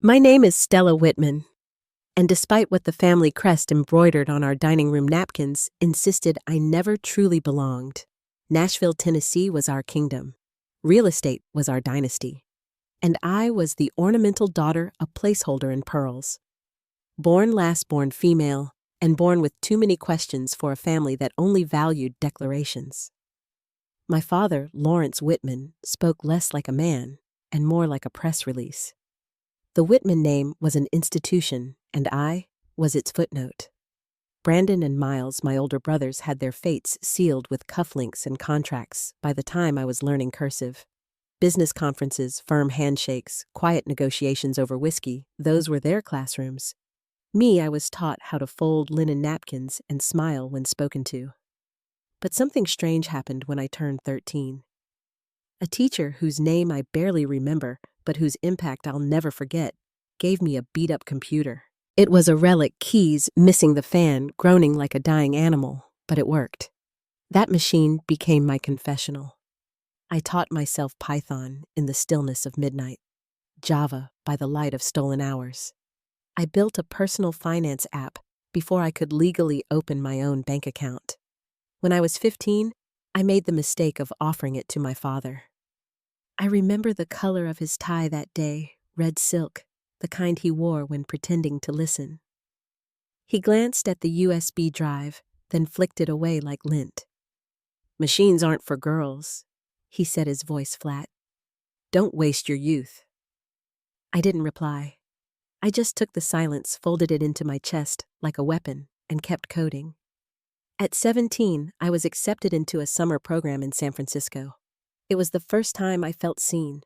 My name is Stella Whitman, and despite what the family crest embroidered on our dining room napkins insisted I never truly belonged, Nashville, Tennessee was our kingdom. Real estate was our dynasty. And I was the ornamental daughter, a placeholder in pearls. Born last-born female, and born with too many questions for a family that only valued declarations. My father, Lawrence Whitman, spoke less like a man and more like a press release. The Whitman name was an institution, and I was its footnote. Brandon and Miles, my older brothers, had their fates sealed with cufflinks and contracts by the time I was learning cursive. Business conferences, firm handshakes, quiet negotiations over whiskey, those were their classrooms. Me, I was taught how to fold linen napkins and smile when spoken to. But something strange happened when I turned 13. A teacher whose name I barely remember, but whose impact I'll never forget, gave me a beat-up computer. It was a relic, keys missing the fan, groaning like a dying animal, but it worked. That machine became my confessional. I taught myself Python in the stillness of midnight, Java by the light of stolen hours. I built a personal finance app before I could legally open my own bank account. When I was 15, I made the mistake of offering it to my father. I remember the color of his tie that day, red silk, the kind he wore when pretending to listen. He glanced at the USB drive, then flicked it away like lint. "Machines aren't for girls," he said, his voice flat. "Don't waste your youth." I didn't reply. I just took the silence, folded it into my chest like a weapon, and kept coding. At 17, I was accepted into a summer program in San Francisco. It was the first time I felt seen.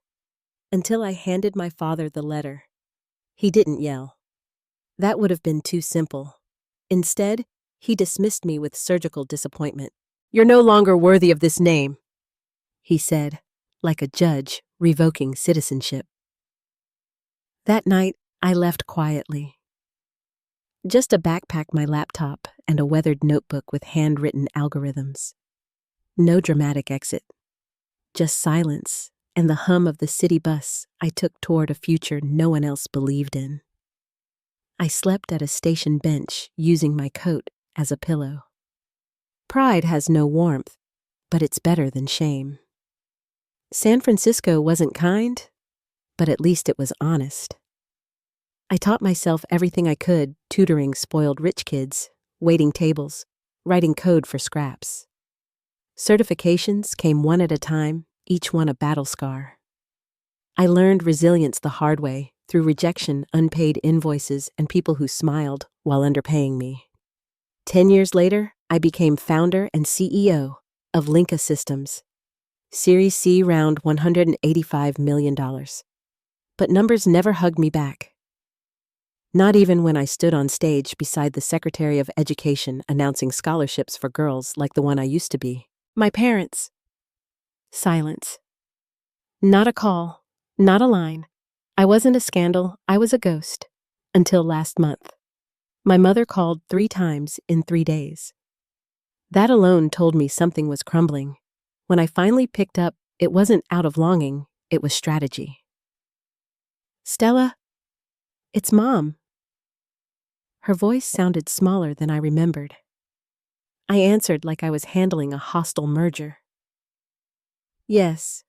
Until I handed my father the letter. He didn't yell. That would have been too simple. Instead, he dismissed me with surgical disappointment. "You're no longer worthy of this name," he said, like a judge revoking citizenship. That night, I left quietly. Just a backpack, my laptop, and a weathered notebook with handwritten algorithms. No dramatic exit. Just silence and the hum of the city bus I took toward a future no one else believed in. I slept at a station bench, using my coat as a pillow. Pride has no warmth, but it's better than shame. San Francisco wasn't kind, but at least it was honest. I taught myself everything I could, tutoring spoiled rich kids, waiting tables, writing code for scraps. Certifications came one at a time, each one a battle scar. I learned resilience the hard way, through rejection, unpaid invoices, and people who smiled while underpaying me. 10 years later, I became founder and CEO of Linka Systems. Series C round $185 million. But numbers never hugged me back. Not even when I stood on stage beside the Secretary of Education announcing scholarships for girls like the one I used to be. My parents. Silence. Not a call, not a line. I wasn't a scandal, I was a ghost. Until last month. My mother called 3 times in 3 days. That alone told me something was crumbling. When I finally picked up, it wasn't out of longing, it was strategy. "Stella, it's Mom." Her voice sounded smaller than I remembered. I answered like I was handling a hostile merger. "Yes,"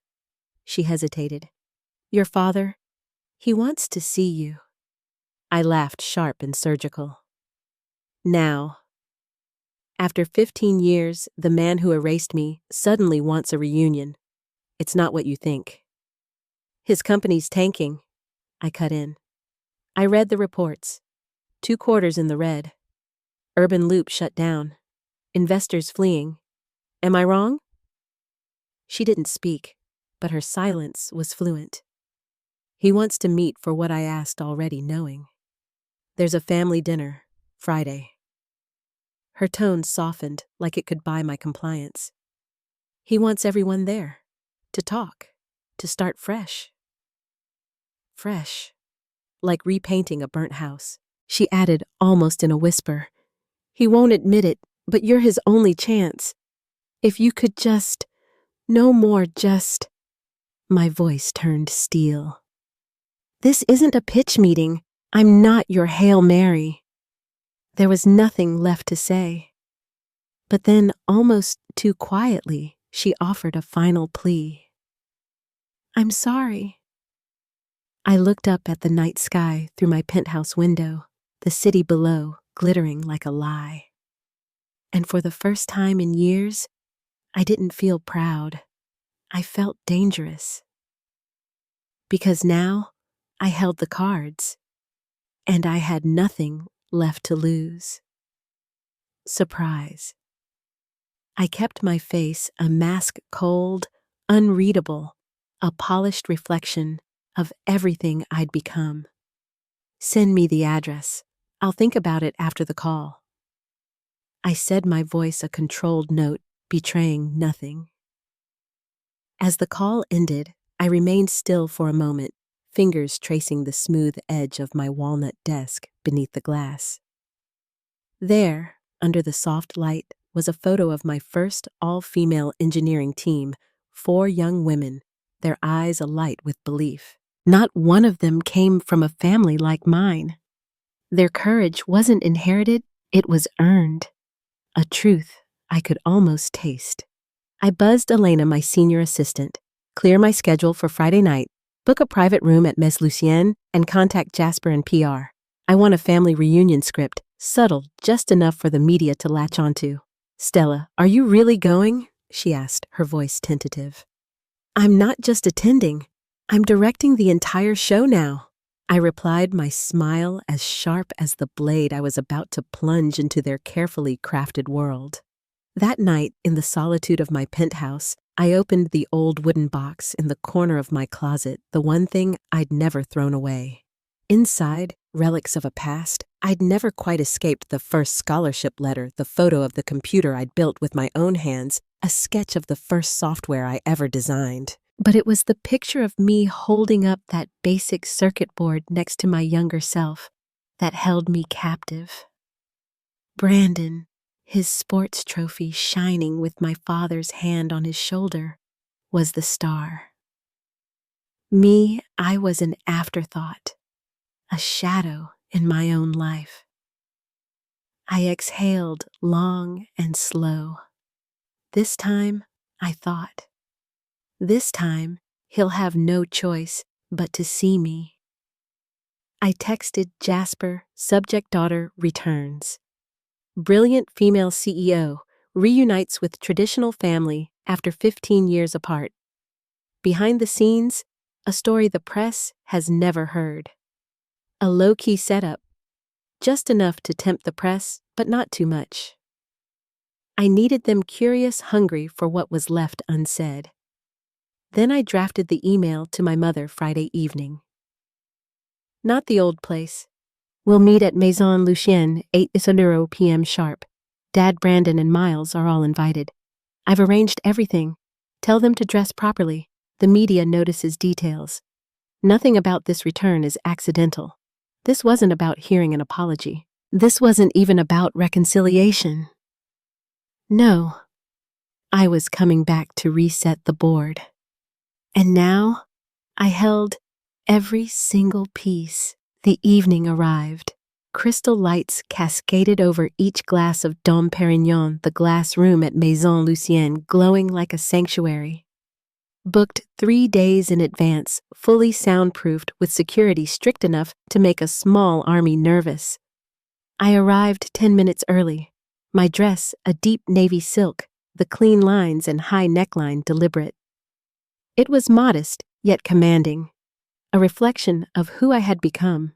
she hesitated. "Your father, he wants to see you." I laughed, sharp and surgical. Now, after 15 years, the man who erased me suddenly wants a reunion. It's not what you think. His company's tanking. I cut in. I read the reports. 2 quarters in the red. Urban Loop shut down. Investors fleeing. Am I wrong? She didn't speak, but her silence was fluent. He wants to meet for what I asked already, knowing. There's a family dinner, Friday. Her tone softened like it could buy my compliance. He wants everyone there, to talk, to start fresh. Fresh. Like repainting a burnt house. She added, almost in a whisper. He won't admit it, but you're his only chance. If you could just, no more just. My voice turned steel. This isn't a pitch meeting. I'm not your Hail Mary." There was nothing left to say. But then, almost too quietly, she offered a final plea. "I'm sorry." I looked up at the night sky through my penthouse window, the city below glittering like a lie. And for the first time in years, I didn't feel proud. I felt dangerous. Because now, I held the cards, and I had nothing left to lose. Surprise. I kept my face a mask cold, unreadable, a polished reflection of everything I'd become. "Send me the address. I'll think about it after the call." I said, my voice a controlled note, betraying nothing. As the call ended, I remained still for a moment, fingers tracing the smooth edge of my walnut desk beneath the glass. There, under the soft light, was a photo of my first all-female engineering team, 4 young women, their eyes alight with belief. Not one of them came from a family like mine. Their courage wasn't inherited, it was earned. A truth I could almost taste. I buzzed Elena, my senior assistant, clear my schedule for Friday night, book a private room at Mes Lucien, and contact Jasper and PR. I want a family reunion script, subtle, just enough for the media to latch onto. "Stella, are you really going?" she asked, her voice tentative. "I'm not just attending. I'm directing the entire show now," I replied, my smile as sharp as the blade I was about to plunge into their carefully crafted world. That night, in the solitude of my penthouse, I opened the old wooden box in the corner of my closet, the one thing I'd never thrown away. Inside, relics of a past, I'd never quite escaped the first scholarship letter, the photo of the computer I'd built with my own hands, a sketch of the first software I ever designed. But it was the picture of me holding up that basic circuit board next to my younger self that held me captive. Brandon, his sports trophy shining with my father's hand on his shoulder, was the star. Me, I was an afterthought, a shadow in my own life. I exhaled long and slow. This time, I thought. This time, he'll have no choice but to see me. I texted Jasper, subject daughter returns. Brilliant female CEO reunites with traditional family after 15 years apart. Behind the scenes, a story the press has never heard. A low-key setup, just enough to tempt the press, but not too much. I needed them curious, hungry for what was left unsaid. Then I drafted the email to my mother Friday evening. Not the old place. We'll meet at Maison Lucien, 8 p.m. sharp. Dad, Brandon, and Miles are all invited. I've arranged everything. Tell them to dress properly. The media notices details. Nothing about this return is accidental. This wasn't about hearing an apology. This wasn't even about reconciliation. No, I was coming back to reset the board. And now, I held every single piece. The evening arrived. Crystal lights cascaded over each glass of Dom Perignon, the glass room at Maison Lucien glowing like a sanctuary. Booked 3 days in advance, fully soundproofed with security strict enough to make a small army nervous. I arrived 10 minutes early. My dress, a deep navy silk, the clean lines and high neckline deliberate. It was modest, yet commanding, a reflection of who I had become.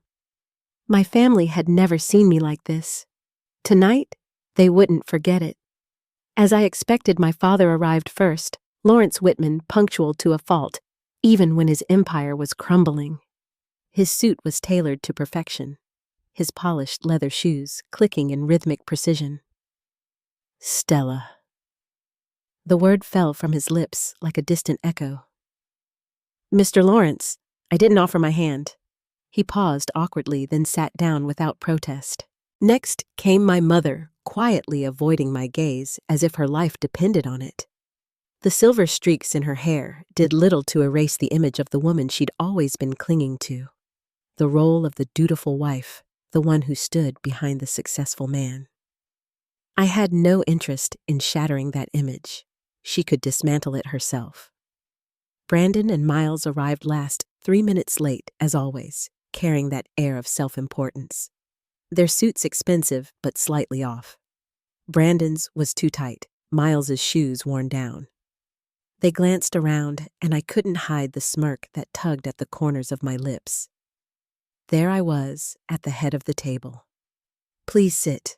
My family had never seen me like this. Tonight, they wouldn't forget it. As I expected, my father arrived first, Lawrence Whitman punctual to a fault, even when his empire was crumbling. His suit was tailored to perfection, his polished leather shoes clicking in rhythmic precision. "Stella." The word fell from his lips like a distant echo. "Mr. Lawrence, I didn't offer my hand." He paused awkwardly, then sat down without protest. Next came my mother, quietly avoiding my gaze as if her life depended on it. The silver streaks in her hair did little to erase the image of the woman she'd always been clinging to. the role of the dutiful wife, the one who stood behind the successful man. I had no interest in shattering that image. She could dismantle it herself. Brandon and Miles arrived last, 3 minutes late, as always, carrying that air of self-importance. Their suits expensive, but slightly off. Brandon's was too tight, Miles's shoes worn down. They glanced around, and I couldn't hide the smirk that tugged at the corners of my lips. There I was, at the head of the table. "Please sit."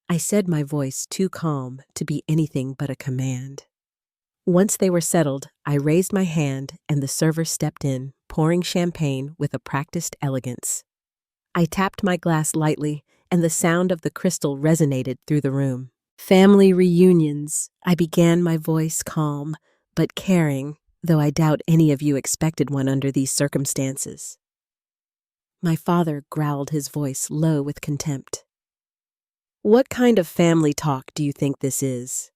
I said, my voice too calm to be anything but a command. Once they were settled, I raised my hand and the server stepped in, pouring champagne with a practiced elegance. I tapped my glass lightly, and the sound of the crystal resonated through the room. "Family reunions," I began, my voice calm, but caring, though I doubt any of you expected one under these circumstances. My father growled, his voice low with contempt. "What kind of family talk do you think this is?"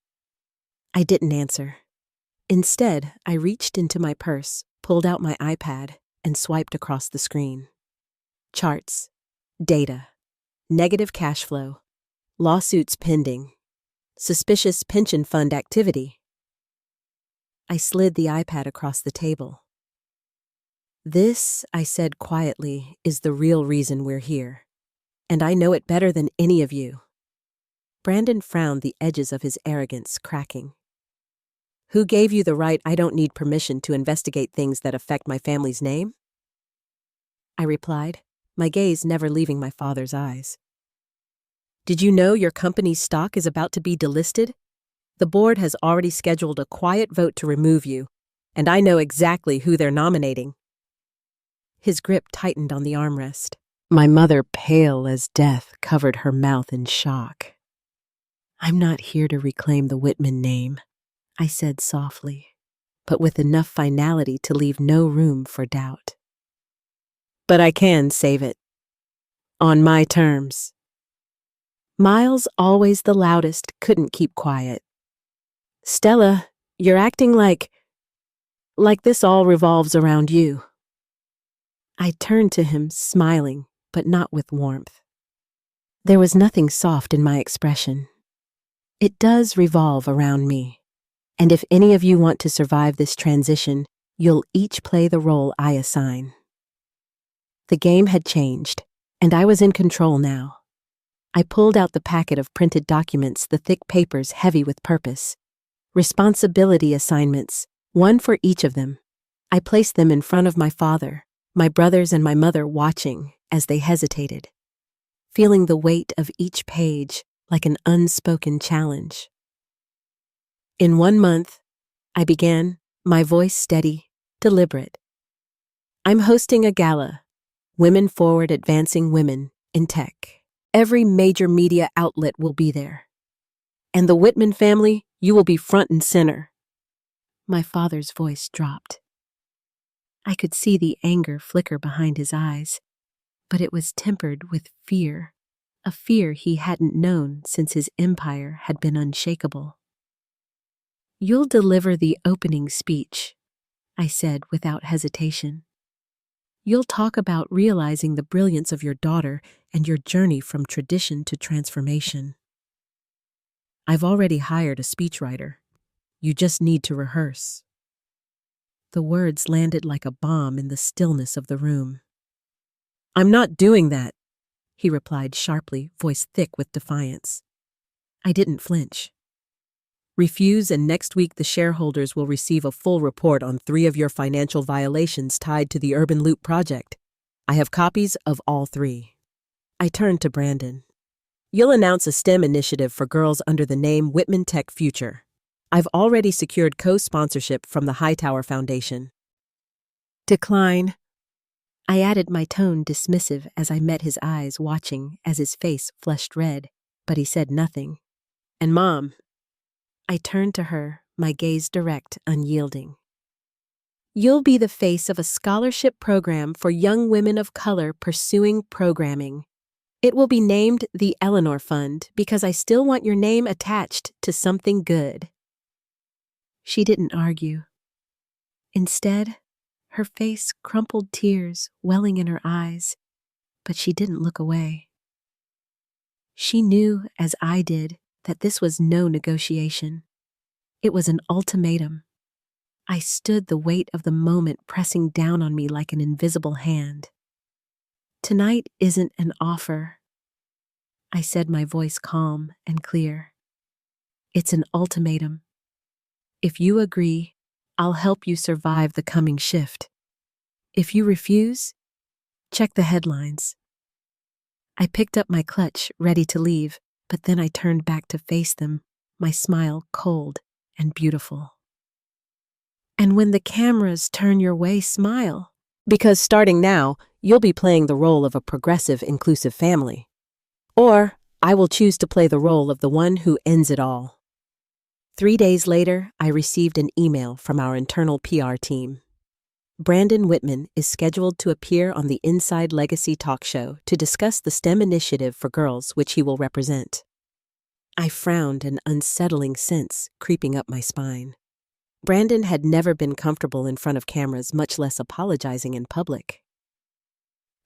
I didn't answer. Instead, I reached into my purse, pulled out my iPad, and swiped across the screen. Charts, data, negative cash flow, lawsuits pending, suspicious pension fund activity. I slid the iPad across the table. "This," I said quietly, "is the real reason we're here. And I know it better than any of you." Brandon frowned, the edges of his arrogance cracking. "Who gave you the right? I don't need permission to investigate things that affect my family's name?" I replied, my gaze never leaving my father's eyes. "Did you know your company's stock is about to be delisted? The board has already scheduled a quiet vote to remove you, and I know exactly who they're nominating." His grip tightened on the armrest. My mother, pale as death, covered her mouth in shock. "I'm not here to reclaim the Whitman name," I said softly, but with enough finality to leave no room for doubt. "But I can save it. On my terms." Miles, always the loudest, couldn't keep quiet. "Stella, you're acting like this all revolves around you." I turned to him, smiling, but not with warmth. There was nothing soft in my expression. "It does revolve around me. And if any of you want to survive this transition, you'll each play the role I assign." The game had changed, and I was in control now. I pulled out the packet of printed documents, the thick papers heavy with purpose. Responsibility assignments, one for each of them. I placed them in front of my father, my brothers and my mother watching as they hesitated, feeling the weight of each page like an unspoken challenge. "In 1 month," I began, my voice steady, deliberate. "I'm hosting a gala, Women Forward Advancing Women in Tech. Every major media outlet will be there. And the Whitman family, you will be front and center." My father's voice dropped. I could see the anger flicker behind his eyes, but it was tempered with fear, a fear he hadn't known since his empire had been unshakable. "You'll deliver the opening speech," I said without hesitation. "You'll talk about realizing the brilliance of your daughter and your journey from tradition to transformation. I've already hired a speechwriter. You just need to rehearse." The words landed like a bomb in the stillness of the room. "I'm not doing that," he replied sharply, voice thick with defiance. I didn't flinch. "Refuse, and next week the shareholders will receive a full report on 3 of your financial violations tied to the Urban Loop project. I have copies of all 3. I turned to Brandon. "You'll announce a STEM initiative for girls under the name Whitman Tech Future. I've already secured co-sponsorship from the Hightower Foundation." "Decline." I added, my tone dismissive as I met his eyes watching as his face flushed red, but he said nothing. "And Mom," I turned to her, my gaze direct, unyielding. "You'll be the face of a scholarship program for young women of color pursuing programming. It will be named the Eleanor Fund because I still want your name attached to something good." She didn't argue. Instead, her face crumpled, tears welling in her eyes, but she didn't look away. She knew, as I did, that this was no negotiation. It was an ultimatum. I stood the weight of the moment pressing down on me like an invisible hand. "Tonight isn't an offer," I said, my voice calm and clear. "It's an ultimatum. If you agree, I'll help you survive the coming shift. If you refuse, check the headlines." I picked up my clutch, ready to leave, but then I turned back to face them, my smile cold and beautiful. "And when the cameras turn your way, smile. Because starting now, you'll be playing the role of a progressive, inclusive family. Or I will choose to play the role of the one who ends it all." 3 days later, I received an email from our internal PR team. Brandon Whitman is scheduled to appear on the Inside Legacy talk show to discuss the STEM initiative for girls which he will represent. I frowned, an unsettling sense creeping up my spine. Brandon had never been comfortable in front of cameras, much less apologizing in public.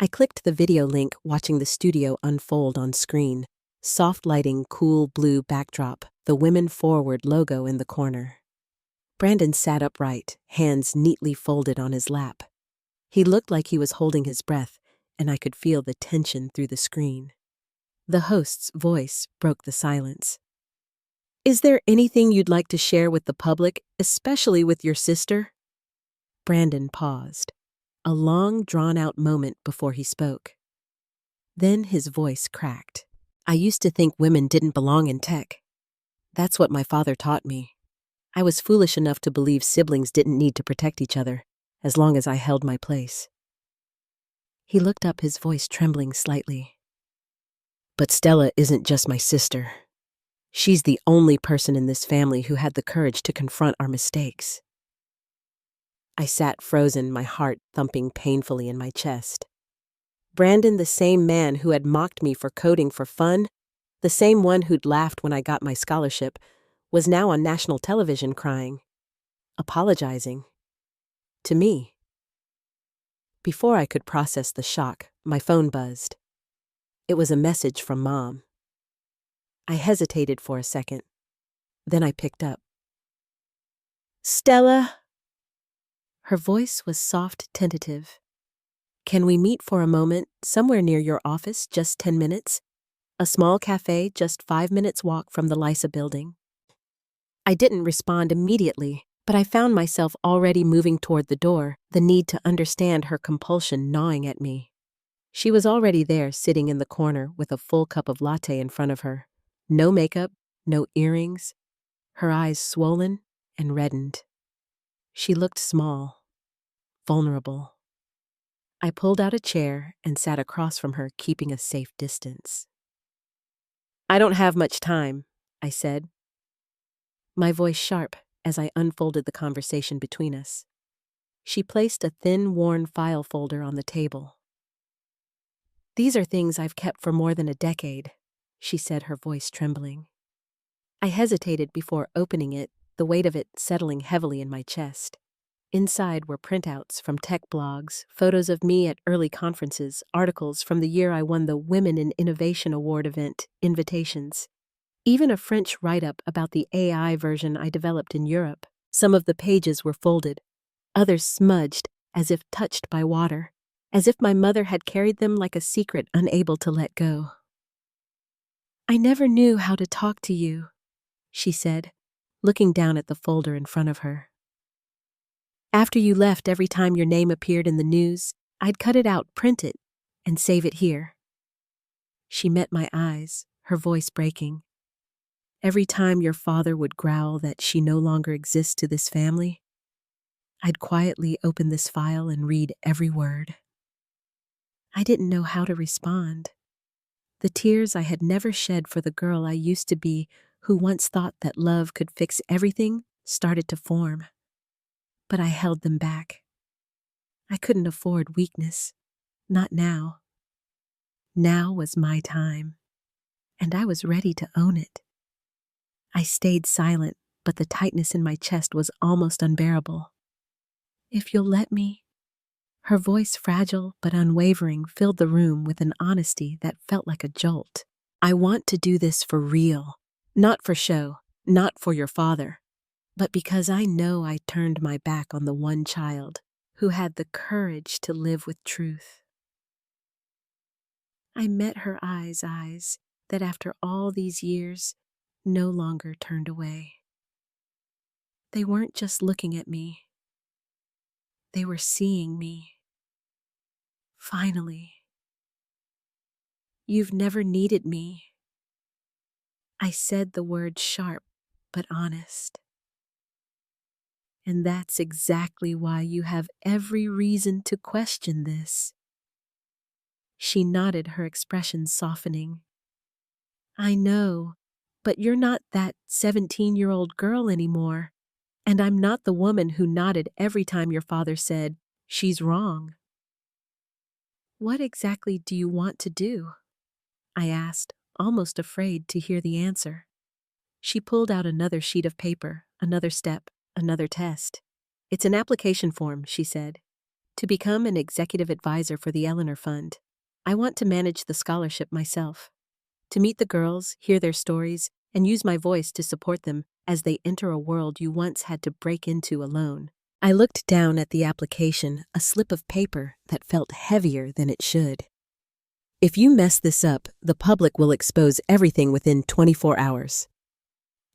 I clicked the video link, watching the studio unfold on screen. Soft lighting, cool blue backdrop, the Women Forward logo in the corner. Brandon sat upright, hands neatly folded on his lap. He looked like he was holding his breath, and I could feel the tension through the screen. The host's voice broke the silence. "Is there anything you'd like to share with the public, especially with your sister?" Brandon paused, a long, drawn-out moment before he spoke. Then his voice cracked. "I used to think women didn't belong in tech. That's what my father taught me. I was foolish enough to believe siblings didn't need to protect each other, as long as I held my place." He looked up, his voice trembling slightly. "But Stella isn't just my sister. She's the only person in this family who had the courage to confront our mistakes." I sat frozen, my heart thumping painfully in my chest. Brandon, the same man who had mocked me for coding for fun, the same one who'd laughed when I got my scholarship, was now on national television crying, apologizing. To me. Before I could process the shock, my phone buzzed. It was a message from Mom. I hesitated for a second. Then I picked up. "Stella." Her voice was soft, tentative. "Can we meet for a moment, somewhere near your office, just 10 minutes? A small cafe, just 5 minutes walk from the LISA building." I didn't respond immediately, but I found myself already moving toward the door, the need to understand her compulsion gnawing at me. She was already there, sitting in the corner with a full cup of latte in front of her. No makeup, no earrings, her eyes swollen and reddened. She looked small, vulnerable. I pulled out a chair and sat across from her, keeping a safe distance. "I don't have much time," I said, my voice sharp as I unfolded the conversation between us. She placed a thin, worn file folder on the table. "These are things I've kept for more than a decade," she said, her voice trembling. I hesitated before opening it, the weight of it settling heavily in my chest. Inside were printouts from tech blogs, photos of me at early conferences, articles from the year I won the Women in Innovation Award event, invitations. Even a French write-up about the AI version I developed in Europe. Some of the pages were folded, others smudged as if touched by water, as if my mother had carried them like a secret unable to let go. "I never knew how to talk to you," she said, looking down at the folder in front of her. "After you left, every time your name appeared in the news, I'd cut it out, print it, and save it here." She met my eyes, her voice breaking. "Every time your father would growl that she no longer exists to this family, I'd quietly open this file and read every word." I didn't know how to respond. The tears I had never shed for the girl I used to be, who once thought that love could fix everything, started to form. But I held them back. I couldn't afford weakness. Not now. Now was my time, and I was ready to own it. I stayed silent, but the tightness in my chest was almost unbearable. "If you'll let me," Her voice, fragile but unwavering, filled the room with an honesty that felt like a jolt. I want to do this for real. Not for show, not for your father, but because I know I turned my back on the one child who had the courage to live with truth. I met her eyes that after all these years no longer turned away. They weren't just looking at me. They were seeing me. Finally. You've never needed me. I said the word sharp but honest. And that's exactly why you have every reason to question this. She nodded, her expression softening. I know, but you're not that 17-year-old girl anymore, and I'm not the woman who nodded every time your father said, "She's wrong." What exactly do you want to do? I asked, almost afraid to hear the answer. She pulled out another sheet of paper, another step, another test. It's an application form, she said. To become an executive advisor for the Eleanor Fund. I want to manage the scholarship myself. To meet the girls, hear their stories, and use my voice to support them as they enter a world you once had to break into alone. I looked down at the application, a slip of paper that felt heavier than it should. If you mess this up, the public will expose everything within 24 hours.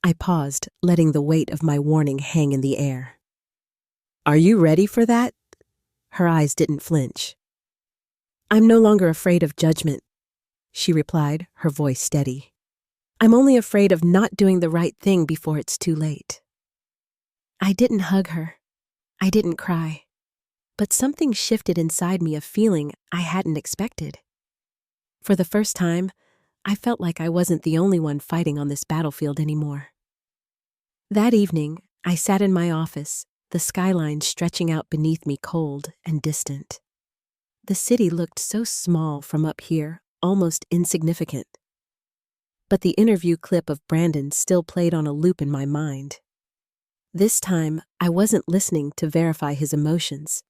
I paused, letting the weight of my warning hang in the air. Are you ready for that? Her eyes didn't flinch. I'm no longer afraid of judgment, she replied, her voice steady. I'm only afraid of not doing the right thing before it's too late. I didn't hug her. I didn't cry. But something shifted inside me, a feeling I hadn't expected. For the first time, I felt like I wasn't the only one fighting on this battlefield anymore. That evening, I sat in my office, the skyline stretching out beneath me, cold and distant. The city looked so small from up here, almost insignificant. But the interview clip of Brandon still played on a loop in my mind. This time, I wasn't listening to verify his emotions.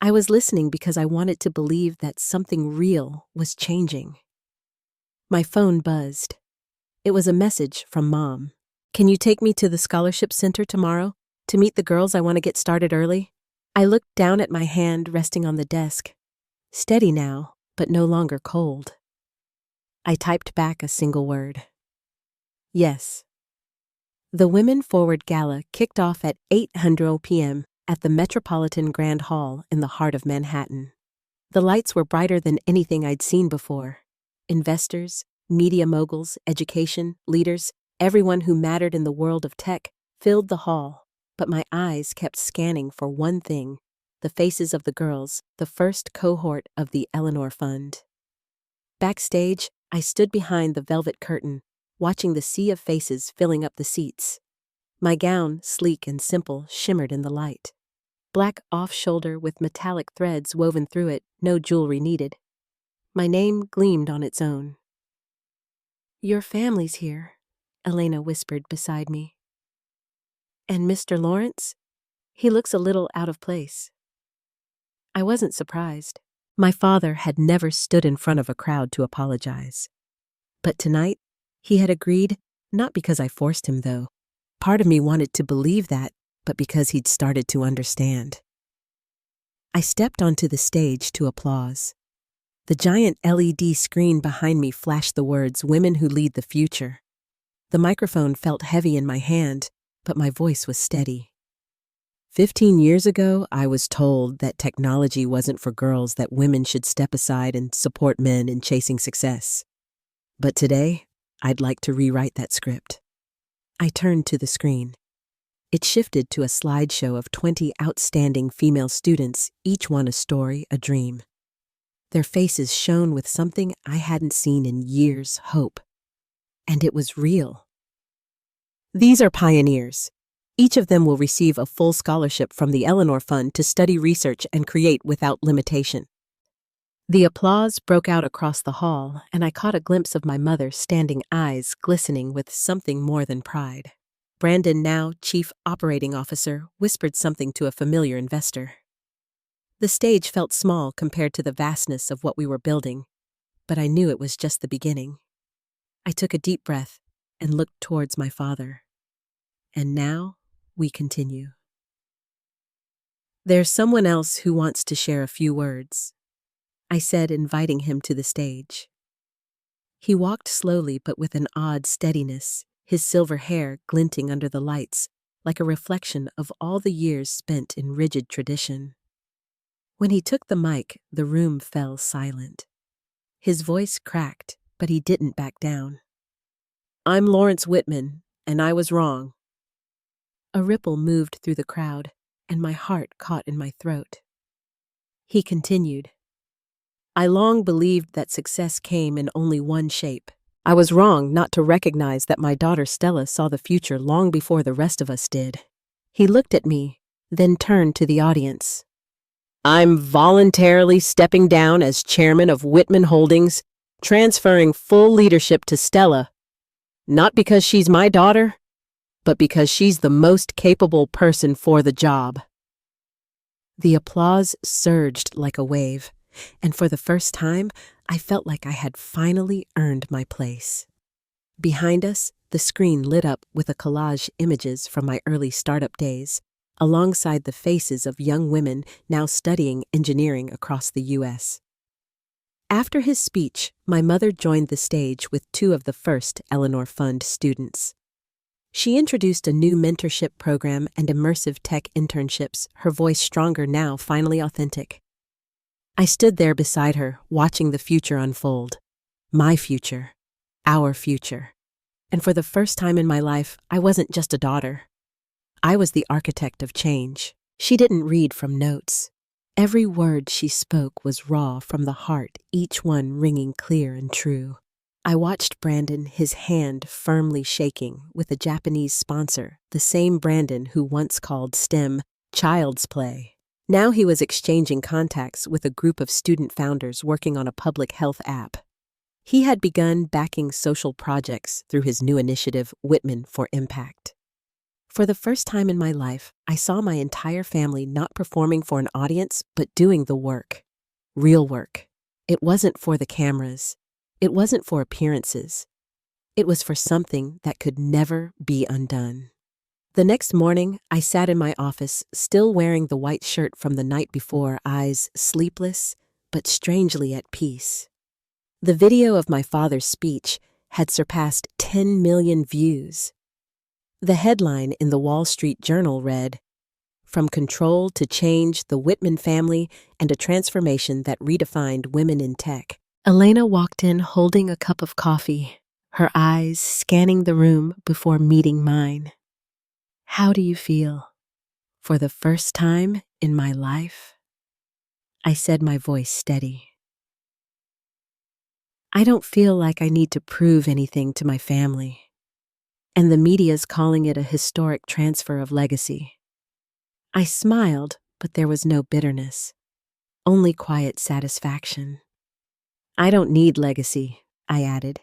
I was listening because I wanted to believe that something real was changing. My phone buzzed. It was a message from Mom. Can you take me to the scholarship center tomorrow to meet the girls? I want to get started early. I looked down at my hand resting on the desk. Steady now, but no longer cold. I typed back a single word. Yes. The Women Forward Gala kicked off at 8:00 p.m. at the Metropolitan Grand Hall in the heart of Manhattan. The lights were brighter than anything I'd seen before. Investors, media moguls, education, leaders, everyone who mattered in the world of tech filled the hall, but my eyes kept scanning for one thing: the faces of the girls, the first cohort of the Eleanor Fund. Backstage, I stood behind the velvet curtain, watching the sea of faces filling up the seats. My gown, sleek and simple, shimmered in the light. Black off-shoulder with metallic threads woven through it, no jewelry needed. My name gleamed on its own. Your family's here, Elena whispered beside me. And Mr. Lawrence? He looks a little out of place. I wasn't surprised. My father had never stood in front of a crowd to apologize. But tonight, he had agreed, not because I forced him though. Part of me wanted to believe that, but because he'd started to understand. I stepped onto the stage to applause. The giant LED screen behind me flashed the words, "Women who lead the future." The microphone felt heavy in my hand, but my voice was steady. 15 years ago, I was told that technology wasn't for girls, that women should step aside and support men in chasing success. But today, I'd like to rewrite that script. I turned to the screen. It shifted to a slideshow of 20 outstanding female students, each one a story, a dream. Their faces shone with something I hadn't seen in years: hope. And it was real. These are pioneers. Each of them will receive a full scholarship from the Eleanor Fund to study, research, and create without limitation. The applause broke out across the hall, and I caught a glimpse of my mother standing, eyes glistening with something more than pride. Brandon, now Chief Operating Officer, whispered something to a familiar investor. The stage felt small compared to the vastness of what we were building, but I knew it was just the beginning. I took a deep breath and looked towards my father. And now we continue. "There's someone else who wants to share a few words," I said, inviting him to the stage. He walked slowly but with an odd steadiness, his silver hair glinting under the lights, like a reflection of all the years spent in rigid tradition. When he took the mic, the room fell silent. His voice cracked, but he didn't back down. "I'm Lawrence Whitman, and I was wrong." A ripple moved through the crowd, and my heart caught in my throat. He continued, "I long believed that success came in only one shape. I was wrong not to recognize that my daughter Stella saw the future long before the rest of us did." He looked at me, then turned to the audience. "I'm voluntarily stepping down as chairman of Whitman Holdings, transferring full leadership to Stella, not because she's my daughter, but because she's the most capable person for the job." The applause surged like a wave, and for the first time, I felt like I had finally earned my place. Behind us, the screen lit up with a collage images from my early startup days, alongside the faces of young women now studying engineering across the U.S. After his speech, my mother joined the stage with two of the first Eleanor Fund students. She introduced a new mentorship program and immersive tech internships, her voice stronger now, finally authentic. I stood there beside her, watching the future unfold. My future. Our future. And for the first time in my life, I wasn't just a daughter. I was the architect of change. She didn't read from notes. Every word she spoke was raw from the heart, each one ringing clear and true. I watched Brandon, his hand firmly shaking, with a Japanese sponsor, the same Brandon who once called STEM child's play. Now he was exchanging contacts with a group of student founders working on a public health app. He had begun backing social projects through his new initiative, Whitman for Impact. For the first time in my life, I saw my entire family not performing for an audience, but doing the work. Real work. It wasn't for the cameras. It wasn't for appearances. It was for something that could never be undone. The next morning, I sat in my office, still wearing the white shirt from the night before, eyes sleepless, but strangely at peace. The video of my father's speech had surpassed 10 million views. The headline in the Wall Street Journal read, "From Control to Change, the Whitman Family and a Transformation that Redefined Women in Tech." Elena walked in holding a cup of coffee, her eyes scanning the room before meeting mine. "How do you feel?" "For the first time in my life," I said, my voice steady. "I don't feel like I need to prove anything to my family. And the media's calling it a historic transfer of legacy." I smiled, but there was no bitterness, only quiet satisfaction. "I don't need legacy," I added.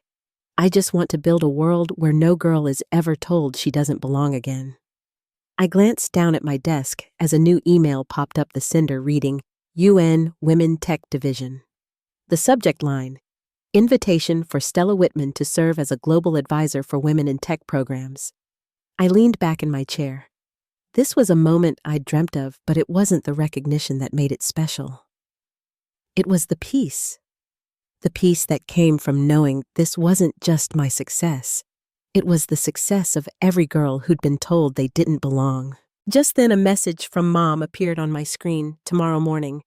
"I just want to build a world where no girl is ever told she doesn't belong again." I glanced down at my desk as a new email popped up the sender reading, UN Women Tech Division. The subject line, "Invitation for Stella Whitman to serve as a global advisor for women in tech programs." I leaned back in my chair. This was a moment I'd dreamt of, but it wasn't the recognition that made it special. It was the peace that came from knowing this wasn't just my success. It was the success of every girl who'd been told they didn't belong. Just then, a message from Mom appeared on my screen. "Tomorrow morning.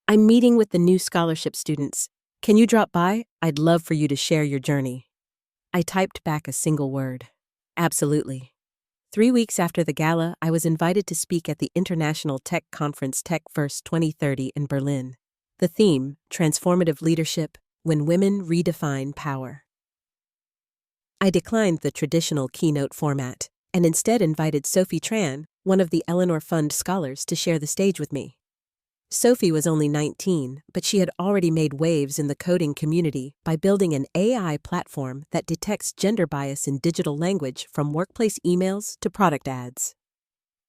I'm meeting with the new scholarship students. Can you drop by? I'd love for you to share your journey." I typed back a single word. "Absolutely." 3 weeks after the gala, I was invited to speak at the International Tech Conference Tech First 2030 in Berlin. The theme, Transformative Leadership, When Women Redefine Power. I declined the traditional keynote format and instead invited Sophie Tran, one of the Eleanor Fund scholars, to share the stage with me. Sophie was only 19, but she had already made waves in the coding community by building an AI platform that detects gender bias in digital language from workplace emails to product ads.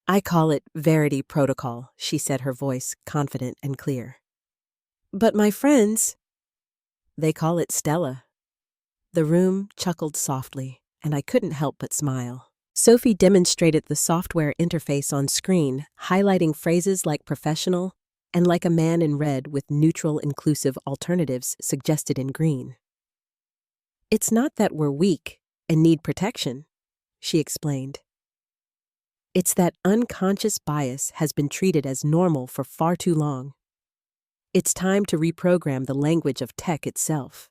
I call it Verity Protocol, she said, her voice confident and clear. But my friends, they call it Stella. The room chuckled softly, and I couldn't help but smile. Sophie demonstrated the software interface on screen, highlighting phrases like professional and like a man in red with neutral inclusive alternatives suggested in green. It's not that we're weak and need protection, she explained. It's that unconscious bias has been treated as normal for far too long. It's time to reprogram the language of tech itself.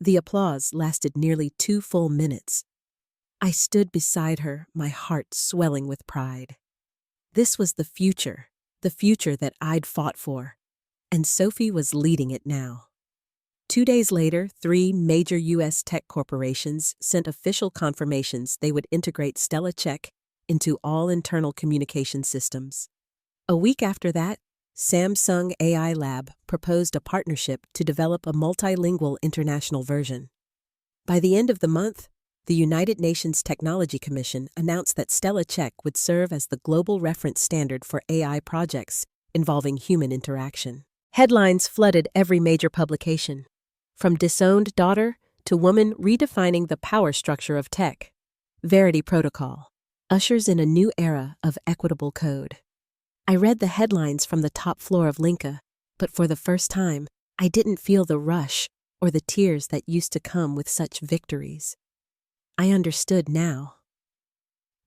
The applause lasted nearly 2 full minutes. I stood beside her, my heart swelling with pride. This was the future that I'd fought for, and Sophie was leading it now. 2 days later, 3 major U.S. tech corporations sent official confirmations they would integrate Stella Check into all internal communication systems. A week after that, Samsung AI Lab proposed a partnership to develop a multilingual international version. By the end of the month, the United Nations Technology Commission announced that Stella Check would serve as the global reference standard for AI projects involving human interaction. Headlines flooded every major publication, from Disowned daughter to woman redefining the power structure of tech. Verity Protocol ushers in a new era of equitable code. I read the headlines from the top floor of Linka, but for the first time, I didn't feel the rush or the tears that used to come with such victories. I understood now.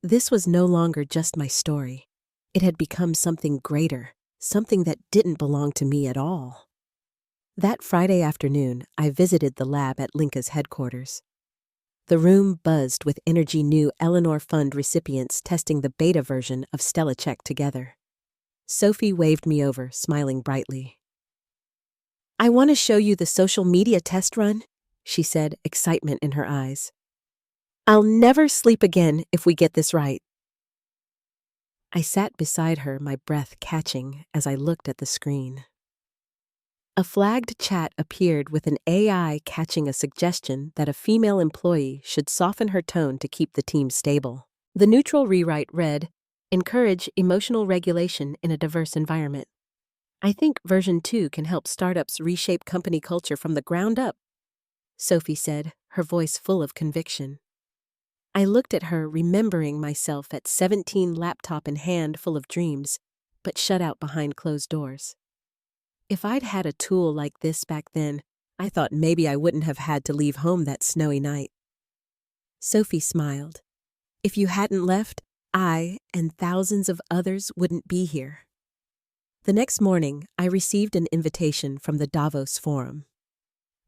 This was no longer just my story. It had become something greater, something that didn't belong to me at all. That Friday afternoon, I visited the lab at Linka's headquarters. The room buzzed with energy. New Eleanor Fund recipients testing the beta version of Stella Check together. Sophie waved me over, smiling brightly. I want to show you the social media test run, she said, excitement in her eyes. I'll never sleep again if we get this right. I sat beside her, my breath catching as I looked at the screen. A flagged chat appeared with an AI catching a suggestion that a female employee should soften her tone to keep the team stable. The neutral rewrite read, "Encourage emotional regulation in a diverse environment. I think version 2 can help startups reshape company culture from the ground up," Sophie said, her voice full of conviction. I looked at her, remembering myself at 17, laptop in hand, full of dreams, but shut out behind closed doors. If I'd had a tool like this back then, I thought maybe I wouldn't have had to leave home that snowy night. Sophie smiled. If you hadn't left, I and thousands of others wouldn't be here. The next morning, I received an invitation from the Davos Forum.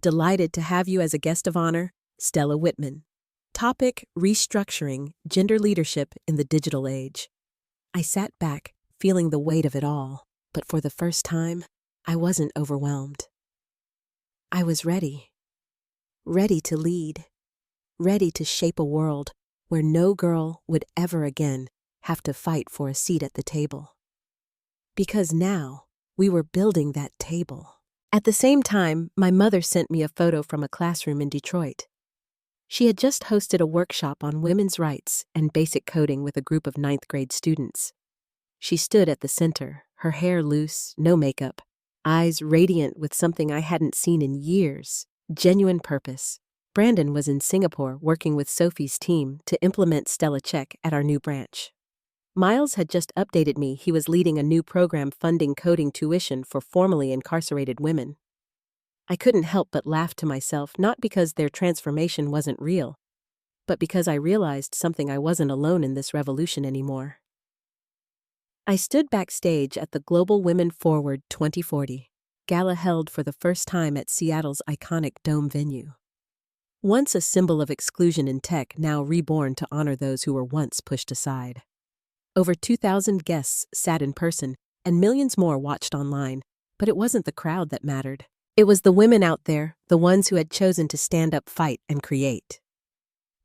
Delighted to have you as a guest of honor, Stella Whitman. Topic: Restructuring Gender Leadership in the Digital Age. I sat back, feeling the weight of it all, but for the first time, I wasn't overwhelmed. I was ready. Ready to lead. Ready to shape a world where no girl would ever again have to fight for a seat at the table. Because now, we were building that table. At the same time, my mother sent me a photo from a classroom in Detroit. She had just hosted a workshop on women's rights and basic coding with a group of 9th grade students. She stood at the center, her hair loose, no makeup, eyes radiant with something I hadn't seen in years, genuine purpose. Brandon was in Singapore working with Sophie's team to implement Stella Check at our new branch. Miles had just updated me he was leading a new program funding coding tuition for formerly incarcerated women. I couldn't help but laugh to myself, not because their transformation wasn't real, but because I realized something: I wasn't alone in this revolution anymore. I stood backstage at the Global Women Forward 2040 gala held for the first time at Seattle's iconic Dome venue. Once a symbol of exclusion in tech, now reborn to honor those who were once pushed aside. Over 2,000 guests sat in person, and millions more watched online, but it wasn't the crowd that mattered. It was the women out there, the ones who had chosen to stand up, fight, and create.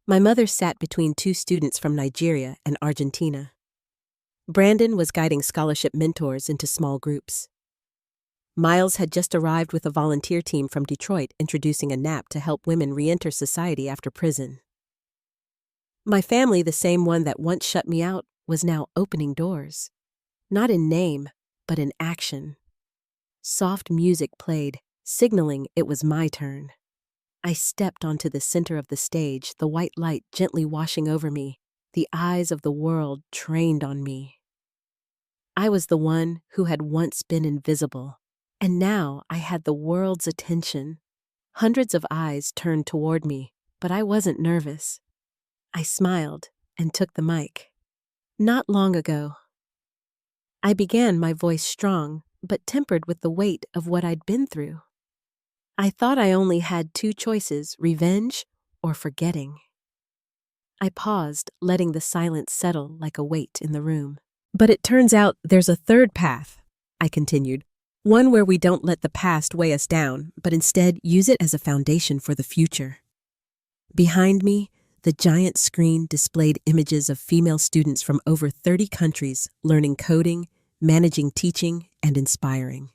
My mother sat between 2 students from Nigeria and Argentina. Brandon was guiding scholarship mentors into small groups. Miles had just arrived with a volunteer team from Detroit introducing a nap to help women re-enter society after prison. My family, the same one that once shut me out, was now opening doors. Not in name, but in action. Soft music played, signaling it was my turn. I stepped onto the center of the stage, the white light gently washing over me, the eyes of the world trained on me. I was the one who had once been invisible, and now I had the world's attention. Hundreds of eyes turned toward me, but I wasn't nervous. I smiled and took the mic. Not long ago. I began my voice strong, but tempered with the weight of what I'd been through. I thought I only had two choices, revenge or forgetting. I paused, letting the silence settle like a weight in the room. But it turns out there's a third path, I continued, one where we don't let the past weigh us down, but instead use it as a foundation for the future. Behind me, the giant screen displayed images of female students from over 30 countries learning coding, managing teaching, and inspiring.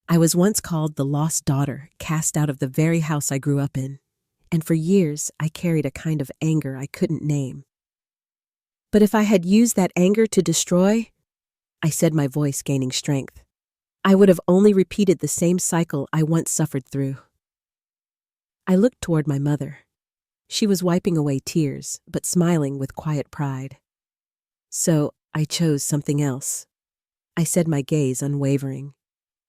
I was once called the lost daughter, cast out of the very house I grew up in, and for years I carried a kind of anger I couldn't name. But if I had used that anger to destroy, I said, my voice gaining strength, I would have only repeated the same cycle I once suffered through. I looked toward my mother. She was wiping away tears, but smiling with quiet pride. So I chose something else. I said, my gaze unwavering.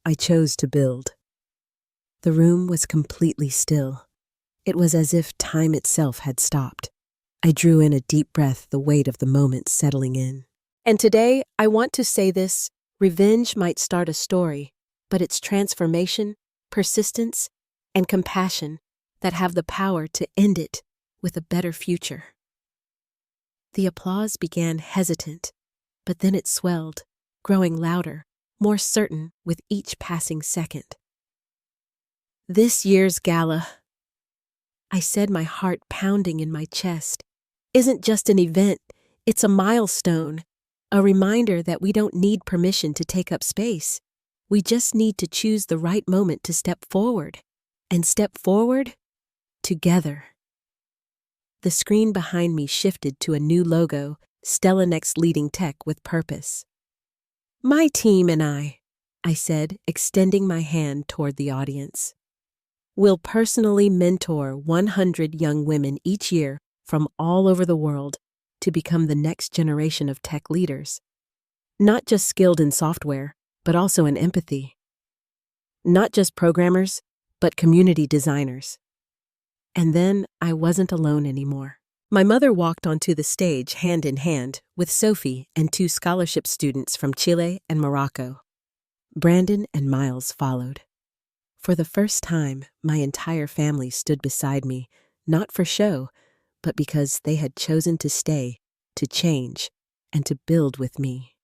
I chose to build. The room was completely still. It was as if time itself had stopped. I drew in a deep breath, the weight of the moment settling in. And today, I want to say this: revenge might start a story, but it's transformation, persistence, and compassion that have the power to end it with a better future. The applause began hesitant, but then it swelled, growing louder, more certain with each passing second. This year's gala, I said, my heart pounding in my chest, isn't just an event, it's a milestone, a reminder that we don't need permission to take up space. We just need to choose the right moment to step forward, and step forward together. The screen behind me shifted to a new logo, Stella Next Leading Tech with Purpose. My team and I said, extending my hand toward the audience, will personally mentor 100 young women each year from all over the world to become the next generation of tech leaders. Not just skilled in software, but also in empathy. Not just programmers, but community designers. And then I wasn't alone anymore. My mother walked onto the stage hand in hand with Sophie and 2 scholarship students from Chile and Morocco. Brandon and Miles followed. For the first time, my entire family stood beside me, not for show, but because they had chosen to stay, to change, and to build with me.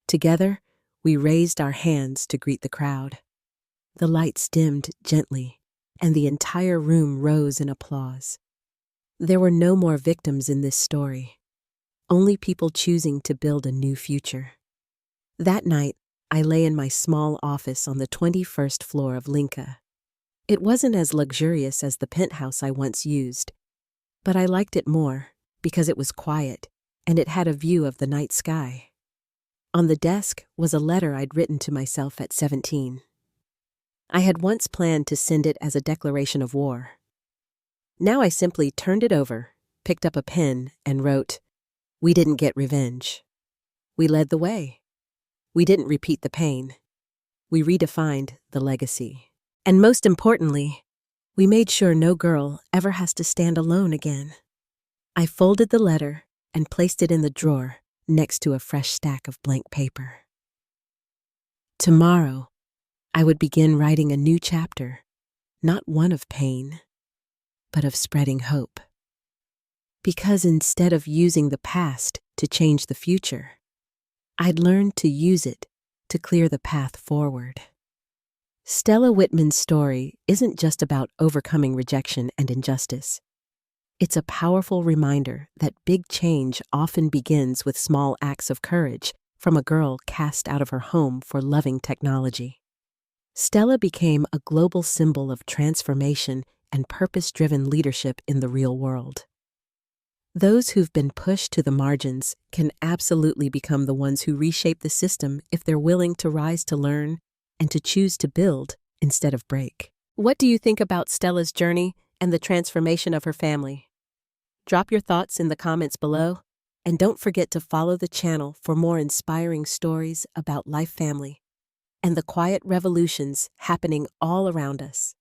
Together, we raised our hands to greet the crowd. The lights dimmed gently, and the entire room rose in applause. There were no more victims in this story, only people choosing to build a new future. That night, I lay in my small office on the 21st floor of Linka. It wasn't as luxurious as the penthouse I once used, but I liked it more because it was quiet and it had a view of the night sky. On the desk was a letter I'd written to myself at 17. I had once planned to send it as a declaration of war. Now I simply turned it over, picked up a pen, and wrote, "We didn't get revenge. We led the way. We didn't repeat the pain. We redefined the legacy. And most importantly, we made sure no girl ever has to stand alone again." I folded the letter and placed it in the drawer next to a fresh stack of blank paper. Tomorrow, I would begin writing a new chapter, not one of pain, but of spreading hope. Because instead of using the past to change the future, I'd learned to use it to clear the path forward. Stella Whitman's story isn't just about overcoming rejection and injustice. It's a powerful reminder that big change often begins with small acts of courage from a girl cast out of her home for loving technology. Stella became a global symbol of transformation and purpose-driven leadership in the real world. Those who've been pushed to the margins can absolutely become the ones who reshape the system if they're willing to rise to learn and to choose to build instead of break. What do you think about Stella's journey and the transformation of her family? Drop your thoughts in the comments below, and don't forget to follow the channel for more inspiring stories about life, family, and the quiet revolutions happening all around us.